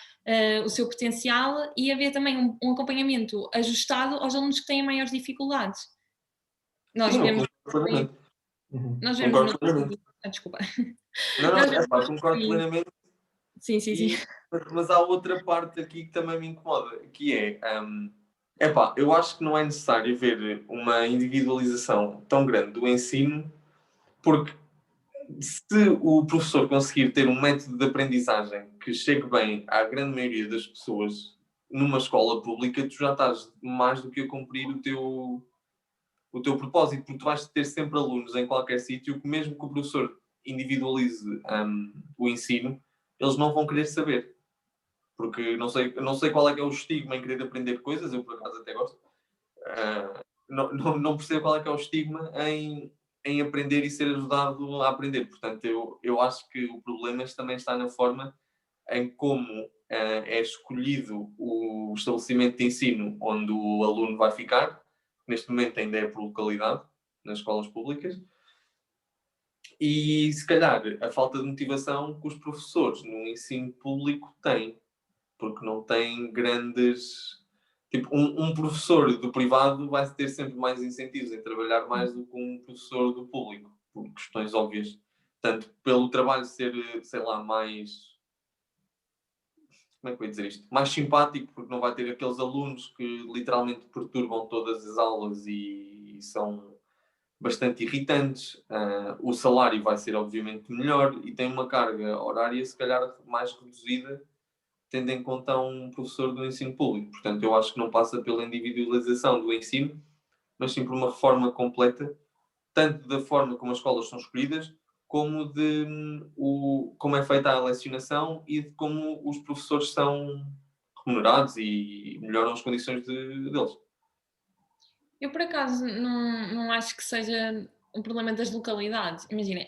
o seu potencial e haver também um acompanhamento ajustado aos alunos que têm maiores dificuldades. Nós vemos Concordo plenamente. Desculpa. Concordo plenamente. Sim. Mas há outra parte aqui que também me incomoda, que é... eu acho que não é necessário haver uma individualização tão grande do ensino, porque se o professor conseguir ter um método de aprendizagem que chegue bem à grande maioria das pessoas numa escola pública, tu já estás mais do que a cumprir o teu propósito, porque tu vais ter sempre alunos em qualquer sítio que, mesmo que o professor individualize o ensino, eles não vão querer saber. Porque não sei qual é que é o estigma em querer aprender coisas, eu por acaso até gosto. Não percebo qual é que é o estigma em em aprender e ser ajudado a aprender. Portanto, eu acho que o problema também está na forma em como é escolhido o estabelecimento de ensino onde o aluno vai ficar. Neste momento ainda é por localidade, nas escolas públicas. E, se calhar, a falta de motivação que os professores no ensino público têm. Porque não têm grandes... Tipo, um professor do privado vai ter sempre mais incentivos em trabalhar mais do que um professor do público, por questões óbvias. Tanto pelo trabalho ser, sei lá, mais... Como é que eu ia dizer isto? Mais simpático, porque não vai ter aqueles alunos que literalmente perturbam todas as aulas e são bastante irritantes. O salário vai ser obviamente melhor e tem uma carga horária se calhar mais reduzida, tendo em conta um professor do ensino público. Portanto, eu acho que não passa pela individualização do ensino, mas sim por uma reforma completa, tanto da forma como as escolas são escolhidas, como de como é feita a lecionação e de como os professores são remunerados e melhoram as condições deles. Eu, por acaso, não acho que seja um problema das localidades. Imagina,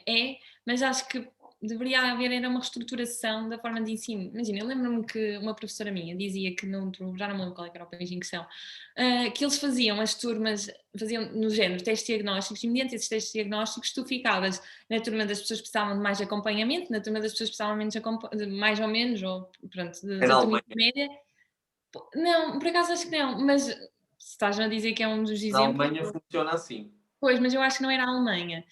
mas acho que deveria haver era uma reestruturação da forma de ensino. Imagina, eu lembro-me que uma professora minha dizia que, já não me lembro qual é que era o país em questão, que eles faziam as turmas, faziam no género testes diagnósticos, e mediante esses testes diagnósticos tu ficavas na turma das pessoas que precisavam de mais acompanhamento, na turma das pessoas que precisavam mais ou menos, ou pronto, É na da turma Alemanha. intermédia. Não, por acaso acho que não, mas se estás a dizer que é um dos Na exemplos. Alemanha funciona assim. Pois, mas eu acho que não era a Alemanha.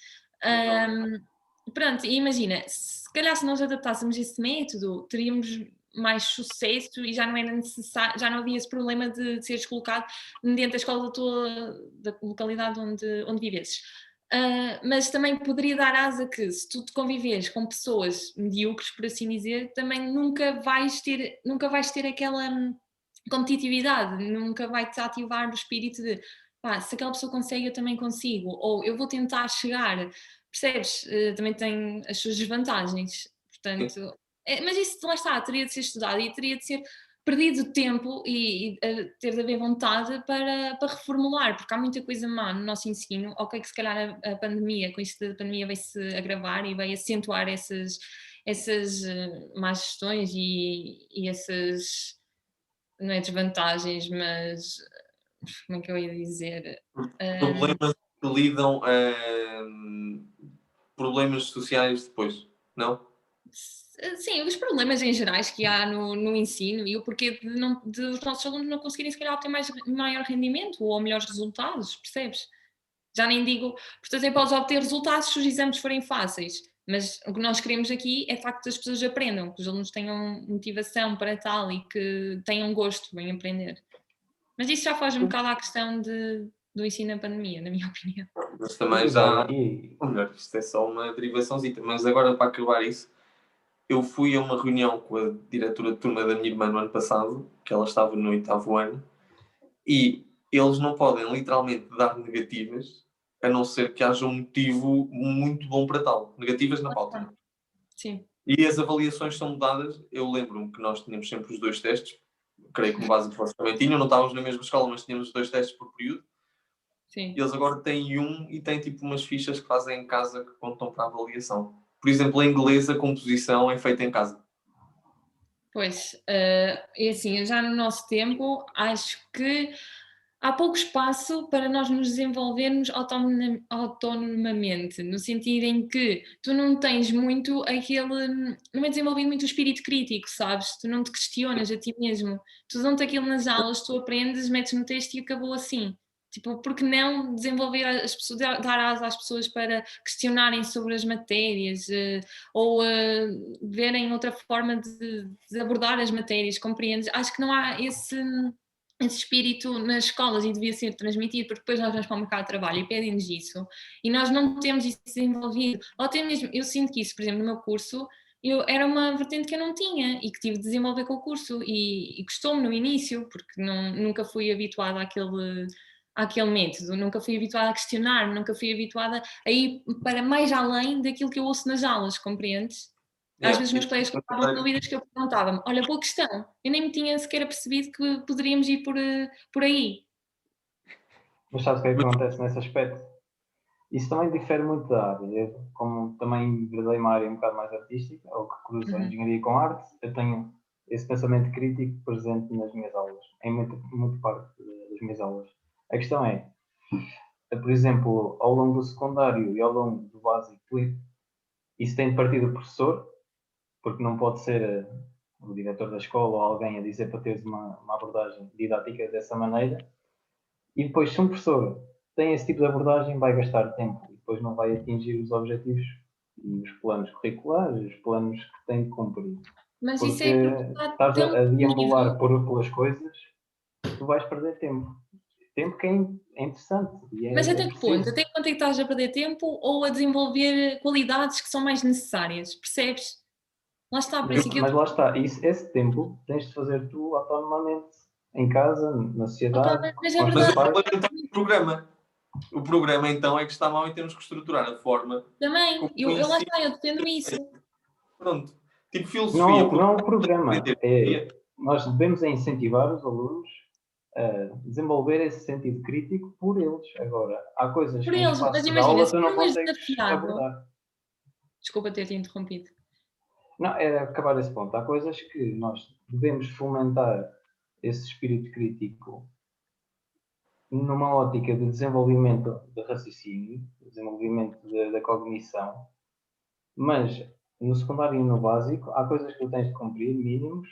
Pronto, e imagina, se calhar se nós adaptássemos esse método, teríamos mais sucesso e já não era necessário, já não havia esse problema de seres colocado dentro da escola da localidade onde vivesses. Mas também poderia dar asa que, se tu te conviveres com pessoas medíocres, por assim dizer, também nunca vais ter aquela competitividade, nunca vai-te ativar o espírito de pá, se aquela pessoa consegue, eu também consigo, ou eu vou tentar chegar, percebes? Também tem as suas desvantagens, portanto, mas isso lá está, teria de ser estudado e teria de ser perdido tempo e ter de haver vontade para reformular, porque há muita coisa má no nosso ensino, ok que se calhar a pandemia, com isto da pandemia vai-se agravar e vai acentuar essas más gestões e essas, não é desvantagens, mas como é que eu ia dizer? Problemas que lidam problemas sociais depois, não? Sim, os problemas em gerais que há no ensino e o porquê de os nossos alunos não conseguirem, se calhar, obter maior rendimento ou melhores resultados, percebes? Já nem digo, portanto, até podes obter resultados se os exames forem fáceis, mas o que nós queremos aqui é, de facto, que as pessoas aprendam, que os alunos tenham motivação para tal e que tenham gosto em aprender. Mas isso já foge um bocado à questão do ensino na pandemia, na minha opinião. Mas também já... Ou melhor, isto é só uma derivaçãozita. Mas agora, para acabar isso, eu fui a uma reunião com a diretora de turma da minha irmã no ano passado, que ela estava no 8º ano, e eles não podem literalmente dar negativas, a não ser que haja um motivo muito bom para tal. Negativas na pauta. Sim. E as avaliações são mudadas. Eu lembro-me que nós tínhamos sempre os 2 testes, creio que no básico vocês também tinham, não estávamos na mesma escola, mas tínhamos 2 testes por período. Sim. Eles agora têm e têm tipo umas fichas que fazem em casa que contam para a avaliação. Por exemplo, em inglês a composição é feita em casa. Pois, é assim, já no nosso tempo acho que há pouco espaço para nós nos desenvolvermos autonomamente, no sentido em que tu não tens muito não é desenvolvido muito o espírito crítico, sabes? Tu não te questionas a ti mesmo, tu dão-te aquilo nas aulas, tu aprendes, metes no texto e acabou assim. Tipo, porque não desenvolver as pessoas, dar asa às pessoas para questionarem sobre as matérias ou verem outra forma de abordar as matérias, compreendes? Acho que não há esse espírito nas escolas e devia ser transmitido, porque depois nós vamos para o mercado de trabalho e pedem-nos isso e nós não temos isso desenvolvido. Ou até mesmo, eu sinto que isso, por exemplo, no meu curso, era uma vertente que eu não tinha e que tive de desenvolver com o curso e custou-me no início, porque nunca fui habituada àquele método, nunca fui habituada a questionar, nunca fui habituada a ir para mais além daquilo que eu ouço nas aulas, compreendes? Às vezes meus colegas colocavam dúvidas que eu perguntava-me, olha, boa questão, eu nem me tinha sequer percebido que poderíamos ir por aí. Mas sabes o que é que acontece nesse aspecto? Isso também difere muito da área. Eu, como também enverdei uma área um bocado mais artística, ou que cruza a engenharia com arte, eu tenho esse pensamento crítico presente nas minhas aulas, em muito parte das minhas aulas. A questão é, por exemplo, ao longo do secundário e ao longo do básico, isso tem de partir do professor, porque não pode ser o diretor da escola ou alguém a dizer para teres uma abordagem didática dessa maneira. E depois, se um professor tem esse tipo de abordagem, vai gastar tempo e depois não vai atingir os objetivos e os planos curriculares, os planos que tem de cumprir. Mas isso Porque é porque está estás tão a deambular disponível. pelas coisas, tu vais perder tempo. Tempo que é interessante e Mas é até que ponto? preciso. Até que ponto é que estás a perder tempo ou a desenvolver qualidades que são mais necessárias? Percebes? Lá está, por isso é que eu Mas lá está, esse tempo tens de fazer tu autonomamente, em casa, na opa, sociedade, mas com é os Mas teus o verdade, pais. problema então é o programa. O programa então é que está mal e temos que estruturar a forma também, como o lá ensino está, eu defendo é isso. feito. Pronto. Tipo filosofia, Não, porque não o programa. aprender filosofia. Nós devemos incentivar os alunos a desenvolver esse sentido crítico por eles. Agora, há coisas Por que em eles, mas espaço de imagina, aula se tu não não és consegues desafiado, abordar. desculpa ter-te interrompido. Não, era acabar esse ponto. Há coisas que nós devemos fomentar esse espírito crítico numa ótica de desenvolvimento de raciocínio, desenvolvimento da cognição, mas no secundário e no básico há coisas que tu tens de cumprir, mínimos,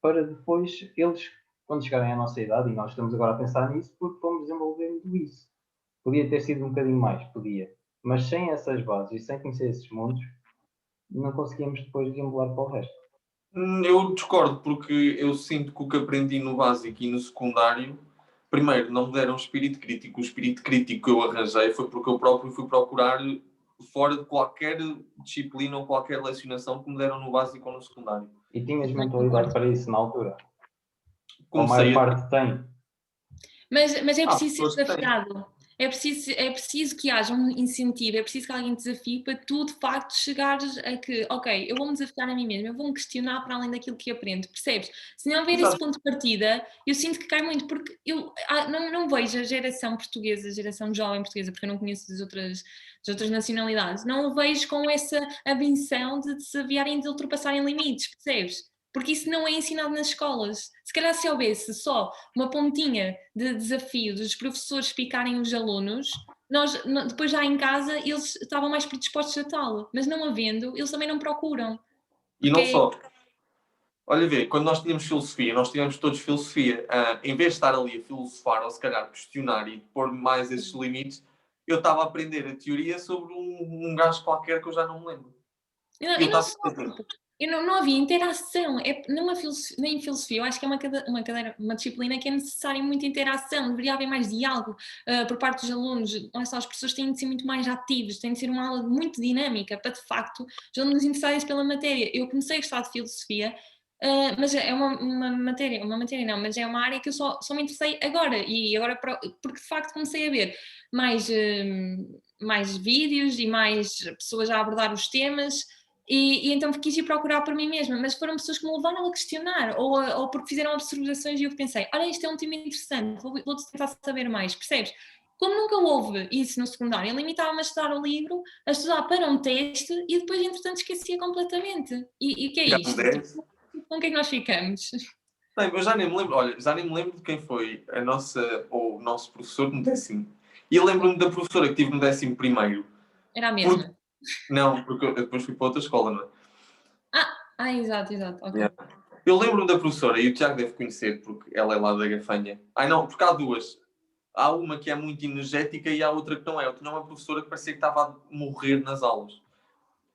para depois eles, quando chegarem à nossa idade, e nós estamos agora a pensar nisso porque fomos desenvolvendo isso. Podia ter sido um bocadinho mais, podia. Mas sem essas bases e sem conhecer esses mundos, não conseguimos depois desenrolar para o resto. Eu discordo, porque eu sinto que o que aprendi no básico e no secundário, primeiro, não me deram espírito crítico. O espírito crítico que eu arranjei foi porque eu próprio fui procurar fora de qualquer disciplina ou qualquer lecionação que me deram no básico ou no secundário. E tinhas Também mentalidade concordo. para isso na altura. Ou a maior Comecei a. parte tem. Mas é Há preciso ser pessoas que têm. desafiado. É preciso que haja um incentivo, é preciso que alguém te desafie para tu, de facto, chegares a que, ok, eu vou-me desafiar a mim mesmo, eu vou-me questionar para além daquilo que aprendo, percebes? Se não houver esse Exato. ponto de partida, eu sinto que cai muito, porque eu não vejo a geração portuguesa, a geração jovem portuguesa, porque eu não conheço das outras nacionalidades, não o vejo com essa ambição de desafiarem, de ultrapassarem limites, percebes? Porque isso não é ensinado nas escolas. Se calhar se houvesse só uma pontinha de desafio dos professores picarem os alunos, nós depois já em casa eles estavam mais predispostos a tal, mas não havendo, eles também não procuram. E não Porque só. Olha, vê, quando nós tínhamos filosofia, nós tínhamos todos filosofia. Em vez de estar ali a filosofar ou se calhar questionar e pôr mais esses limites, eu estava a aprender a teoria sobre um gajo qualquer que eu já não me lembro. E eu e não estava só, a dizer, tipo, não havia interação. Nem filosofia, eu acho que é uma cadeira, uma disciplina que é necessária muita interação, deveria haver mais diálogo por parte dos alunos. Olha só, as pessoas têm de ser muito mais ativos, tem de ser uma aula muito dinâmica para de facto os alunos interessarem pela matéria. Eu comecei a gostar de filosofia. Mas é uma matéria não, mas é uma área que eu só me interessei agora, e agora porque de facto comecei a ver mais, mais vídeos e mais pessoas a abordar os temas, e então quis ir procurar por mim mesma, mas foram pessoas que me levaram a questionar, ou porque fizeram observações e eu pensei, olha, isto é um tema interessante, vou tentar saber mais, percebes? Como nunca houve isso no secundário, eu limitava-me a estudar o livro, a estudar para um teste e depois, entretanto, esquecia completamente. E o que é tiramos isto? Tipo, 10. com o que é que nós ficamos? Não, eu já nem me lembro, olha, já nem me lembro de quem foi a nossa, ou o nosso professor no décimo. E eu lembro-me da professora que tive no 11º. Era a Porque, mesma. não, porque eu depois fui para outra escola, não é? Exato, ok. Yeah. Eu lembro-me da professora, e o Tiago deve conhecer, porque ela é lá da Gafanha. Ai não, porque há duas. Há uma que é muito energética e há outra que não é. Eu tinha uma professora que parecia que estava a morrer nas aulas.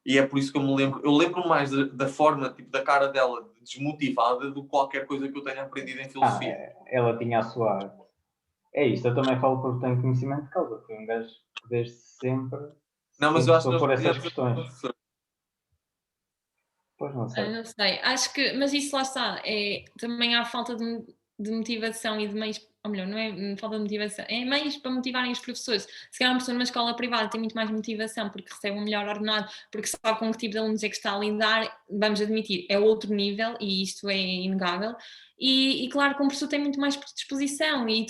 E é por isso que eu me lembro. Eu lembro mais da forma, tipo, da cara dela desmotivada do que qualquer coisa que eu tenha aprendido em filosofia. Ela tinha a sua arte. É isto, eu também falo porque tenho conhecimento de causa. Foi um gajo que desde sempre Não, se mas eu acho que interessou nós por essas podíamos ter uma questões. professora. Pois não sei. Não sei, acho que, mas isso lá está, também há falta de motivação e de meios, ou melhor, não é falta de motivação, é meios para motivarem os professores. Se calhar uma pessoa numa escola privada tem muito mais motivação porque recebe um melhor ordenado, porque sabe com que tipo de alunos é que está a lidar, vamos admitir, é outro nível e isto é inegável. E claro que um professor tem muito mais predisposição e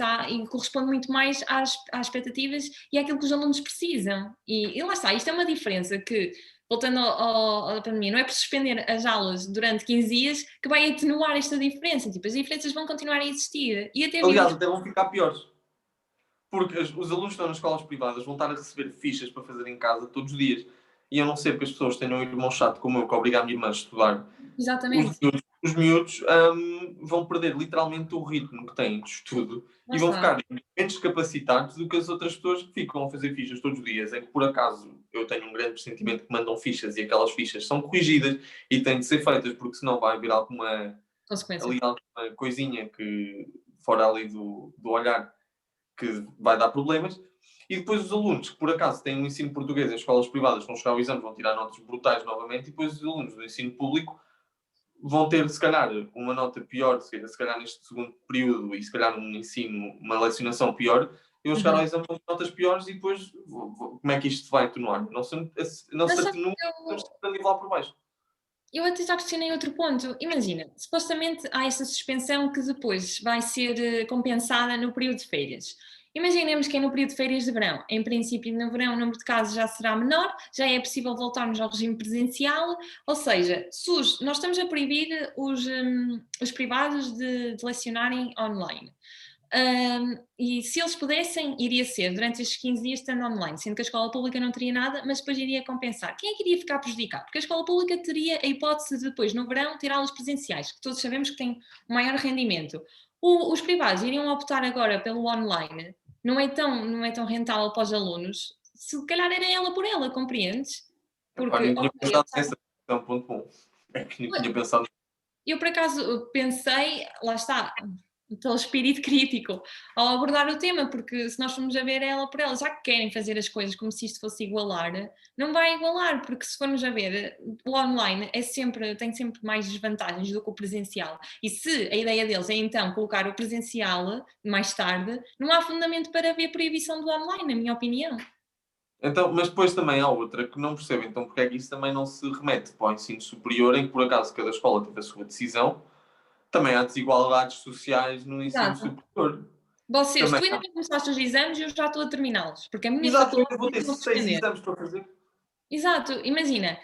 corresponde muito mais às expectativas e àquilo que os alunos precisam. E lá está, isto é uma diferença que, voltando à pandemia, não é por suspender as aulas durante 15 dias que vai atenuar esta diferença. Tipo, as diferenças vão continuar a existir. E até Aliás, até vão ficar piores. Porque os alunos que estão nas escolas privadas vão estar a receber fichas para fazer em casa todos os dias. E a não ser que as pessoas tenham um irmão chato como eu, que obriga a minha irmã a estudar, exatamente, os miúdos vão perder literalmente o ritmo que têm de estudo lá e vão está. ficar menos capacitados do que as outras pessoas que ficam a fazer fichas todos os dias. É que, por acaso, eu tenho um grande pressentimento que mandam fichas e aquelas fichas são corrigidas e têm de ser feitas, porque senão vai haver alguma Consequência. coisinha que, fora ali do olhar, que vai dar problemas. E depois os alunos que, por acaso, têm um ensino português em escolas privadas, vão chegar ao exame, vão tirar notas brutais novamente, e depois os alunos do ensino público vão ter, se calhar, uma nota pior, se calhar neste segundo período, e se calhar um ensino, uma lecionação pior, e vão chegar ao exame com notas piores, e depois como é que isto vai atenuar? Não se Mas sabe atenua, que estamos a nivelar por baixo. eu até já questionei outro ponto. Imagina, supostamente há esta suspensão que depois vai ser compensada no período de férias. Imaginemos que é no período de férias de verão. Em princípio, no verão o número de casos já será menor, já é possível voltarmos ao regime presencial, ou seja, nós estamos a proibir os privados de lecionarem online. E se eles pudessem, iria ser durante estes 15 dias estando online, sendo que a escola pública não teria nada, mas depois iria compensar. Quem é que iria ficar prejudicado? Porque a escola pública teria a hipótese de depois, no verão, ter aulas presenciais, que todos sabemos que têm um maior rendimento. Os privados iriam optar agora pelo online, não é tão rentável para os alunos, se calhar era ela por ela, compreendes? Epá, nem tinha Ok, pensado nessa, é um ponto bom. É que nem tinha pensado. eu, por acaso, pensei, lá está, pelo espírito crítico, ao abordar o tema, porque se nós formos a ver ela por ela, já que querem fazer as coisas como se isto fosse igualar, não vai igualar, porque se formos a ver, o online tem sempre mais desvantagens do que o presencial. E se a ideia deles é então colocar o presencial mais tarde, não há fundamento para haver proibição do online, na minha opinião. Então, mas depois também há outra que não percebo, então porque é que isso também não se remete para o ensino superior, em que por acaso cada escola teve a sua decisão. Também há desigualdades sociais no ensino Exato. superior. Tu Também ainda há. não começaste os exames e eu já estou a terminá-los, porque a minha Exato, eu faculdade ainda vou ter não 6 suspender. exames para fazer. Exato, imagina,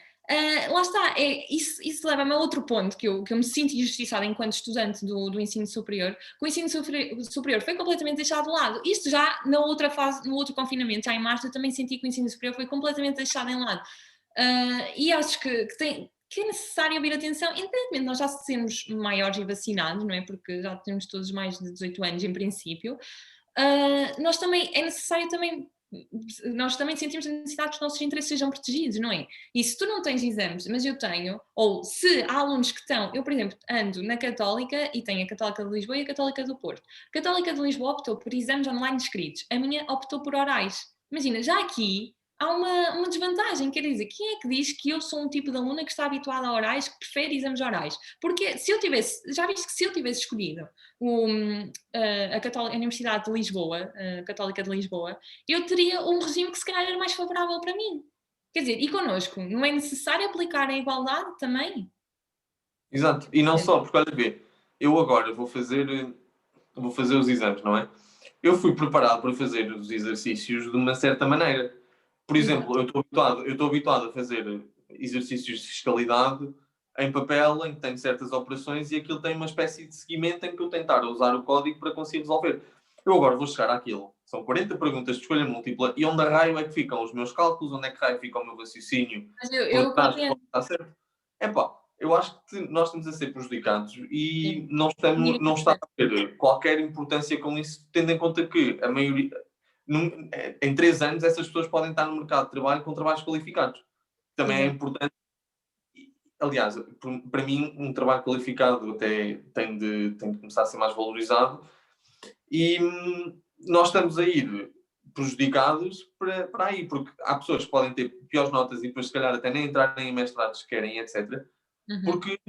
lá está, isso leva-me a outro ponto que eu me sinto injustiçada enquanto estudante do ensino superior, que o ensino superior foi completamente deixado de lado. Isto já na outra fase, no outro confinamento, já em março, eu também senti que o ensino superior foi completamente deixado em lado. E acho que é necessário ouvir atenção, independentemente de nós já sermos maiores e vacinados, não é? Porque já temos todos mais de 18 anos em princípio. Nós também, é necessário também, nós também sentimos a necessidade que os nossos interesses sejam protegidos, não é? E se tu não tens exames, mas eu tenho, ou se há alunos que estão, eu por exemplo ando na Católica e tenho a Católica de Lisboa e a Católica do Porto. A Católica de Lisboa optou por exames online escritos, a minha optou por orais. Imagina, já aqui há uma desvantagem, quer dizer, quem é que diz que eu sou um tipo de aluna que está habituada a orais, que prefere exames orais? Porque se eu tivesse, já viste que se eu tivesse escolhido a Universidade de Lisboa, a Católica de Lisboa, eu teria um regime que se calhar era mais favorável para mim. Quer dizer, e connosco, não é necessário aplicar a igualdade também? Exato, e não só, porque olha bem, eu agora vou fazer os exames, não é? Eu fui preparado para fazer os exercícios de uma certa maneira. Por exemplo, Exato. eu estou habituado a fazer exercícios de fiscalidade em papel, em que tenho certas operações e aquilo tem uma espécie de seguimento em que eu tentar usar o código para conseguir resolver. Eu agora vou chegar àquilo. São 40 perguntas de escolha múltipla e onde a raio é que ficam os meus cálculos, onde é que raio fica o meu raciocínio Mas por eu trás, pode compreendo. estar certo. Epá, eu acho que nós estamos a ser prejudicados e Sim. não está a ter qualquer importância com isso, tendo em conta que a maioria, em 3 anos, essas pessoas podem estar no mercado de trabalho com trabalhos qualificados. Também é Exato. importante. Aliás, para mim, um trabalho qualificado até tem de começar a ser mais valorizado e nós estamos a ir prejudicados para aí, porque há pessoas que podem ter piores notas e depois, se calhar, até nem entrarem em mestrados que querem, etc. Uhum. Porque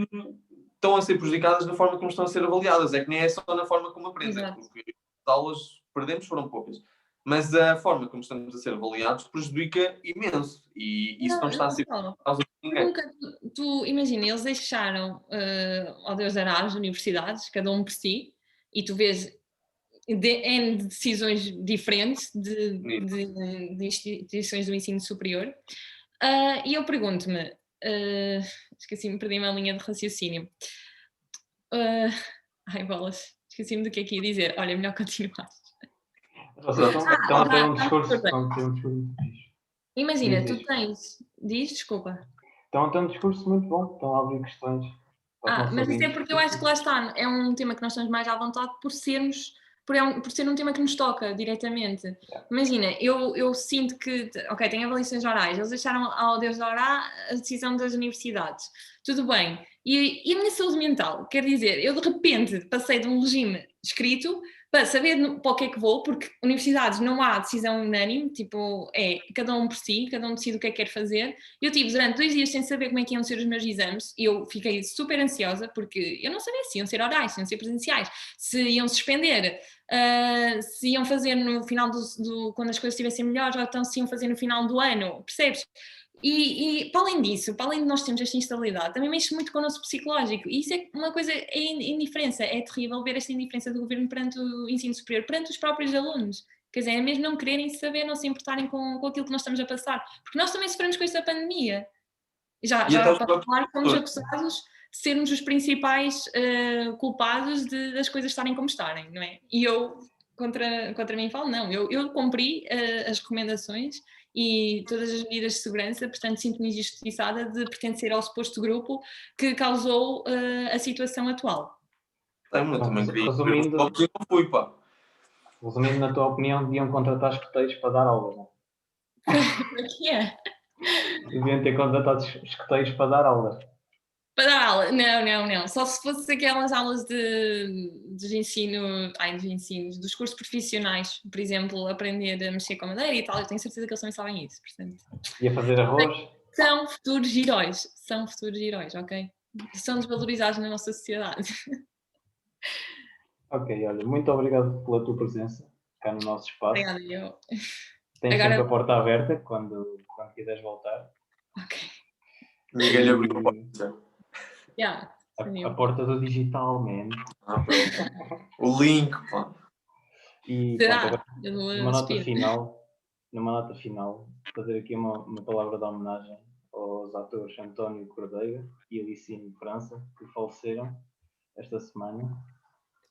estão a ser prejudicadas na forma como estão a ser avaliadas. É que nem é só na forma como aprendem, Exato. porque as aulas que perdemos foram poucas. Mas a forma como estamos a ser avaliados prejudica imenso. E isso não está a ser por causa de ninguém. Nunca, tu imagina, eles deixaram ao Deus dará as universidades, cada um por si, e tu vês N decisões diferentes de instituições do ensino superior. E eu pergunto-me, esqueci-me, perdi uma linha de raciocínio. Ai, bolas, esqueci-me do que é que ia dizer. Olha, melhor continuar. Estão a ter um discurso. Imagina, tu tens. Diz, desculpa. Estão a ter um discurso muito bom, estão a abrir questões. Mas isso é porque eu acho que lá está, é um tema que nós estamos mais à vontade por ser um tema que nos toca diretamente. Yeah. Imagina, eu sinto que, ok, tem avaliações orais, eles deixaram ao Deus dará a decisão das universidades, tudo bem. E a minha saúde mental, quer dizer, eu de repente passei de um regime escrito para saber para o que é que vou, porque universidades não há decisão unânime, tipo, é cada um por si, cada um decide o que é que quer fazer. Eu tive durante 2 dias sem saber como é que iam ser os meus exames e eu fiquei super ansiosa porque eu não sabia se iam ser orais, se iam ser presenciais, se iam suspender, se iam fazer no final quando as coisas estivessem melhores, ou então se iam fazer no final do ano, percebes? E para além disso, para além de nós termos esta instabilidade, também mexe muito com o nosso psicológico. E isso é uma coisa, é indiferença. É terrível ver esta indiferença do governo perante o ensino superior, perante os próprios alunos. Quer dizer, é mesmo não quererem saber, não se importarem com aquilo que nós estamos a passar. Porque nós também sofremos com esta pandemia. Já para falar, fomos acusados de sermos os principais culpados das coisas estarem como estarem, não é? E eu, contra mim, falo, não. Eu cumpri as recomendações e todas as medidas de segurança, portanto sinto-me injustiçada de pertencer ao suposto grupo que causou a situação atual. Eu também queria não fui, pá. Resumindo, na tua opinião, deviam contratar escoteiros para dar aulas, não é? Que é? Deviam ter contratado escoteiros para dar aulas. Para dar aula? Não. Só se fosse aquelas aulas dos ensinos, dos cursos profissionais, por exemplo, aprender a mexer com madeira e tal, eu tenho certeza que eles também sabem isso, portanto. E a fazer arroz? São futuros heróis, ok? São desvalorizados na nossa sociedade. Ok, olha, muito obrigado pela tua presença cá no nosso espaço. Obrigada, eu. Tens sempre a porta aberta quando quiseres voltar. Ok. Ninguém lhe abriu a porta. Yeah, a porta do digital, man. O link, pá. E pronto, numa nota final, fazer aqui uma palavra de homenagem aos atores António Cordeiro e Alicine França, que faleceram esta semana.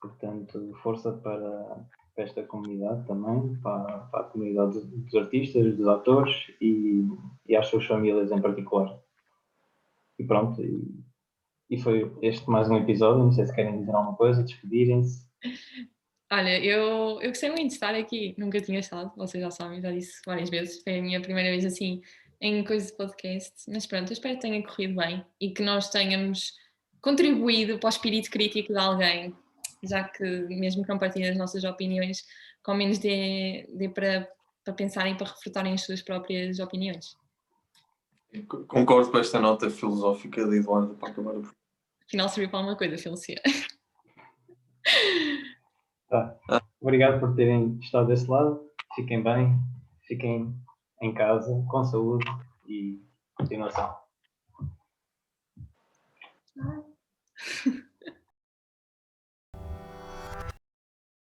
Portanto, força para esta comunidade também, para a comunidade dos artistas, dos atores e às suas famílias em particular. E pronto, e foi este mais um episódio. Não sei se querem dizer alguma coisa, despedirem-se. Olha, eu gostei muito de estar aqui, nunca tinha estado, vocês já sabem, já disse várias vezes, foi a minha primeira vez assim em coisas de podcast, mas pronto, eu espero que tenha corrido bem e que nós tenhamos contribuído para o espírito crítico de alguém, já que mesmo que não partilhem as nossas opiniões, com menos dê para pensarem e para refutarem as suas próprias opiniões. Concordo com esta nota filosófica de Eduardo para acabar. Afinal serviu para alguma coisa, Felicia. Tá. Obrigado por terem estado desse lado. Fiquem bem, fiquem em casa, com saúde e continuação.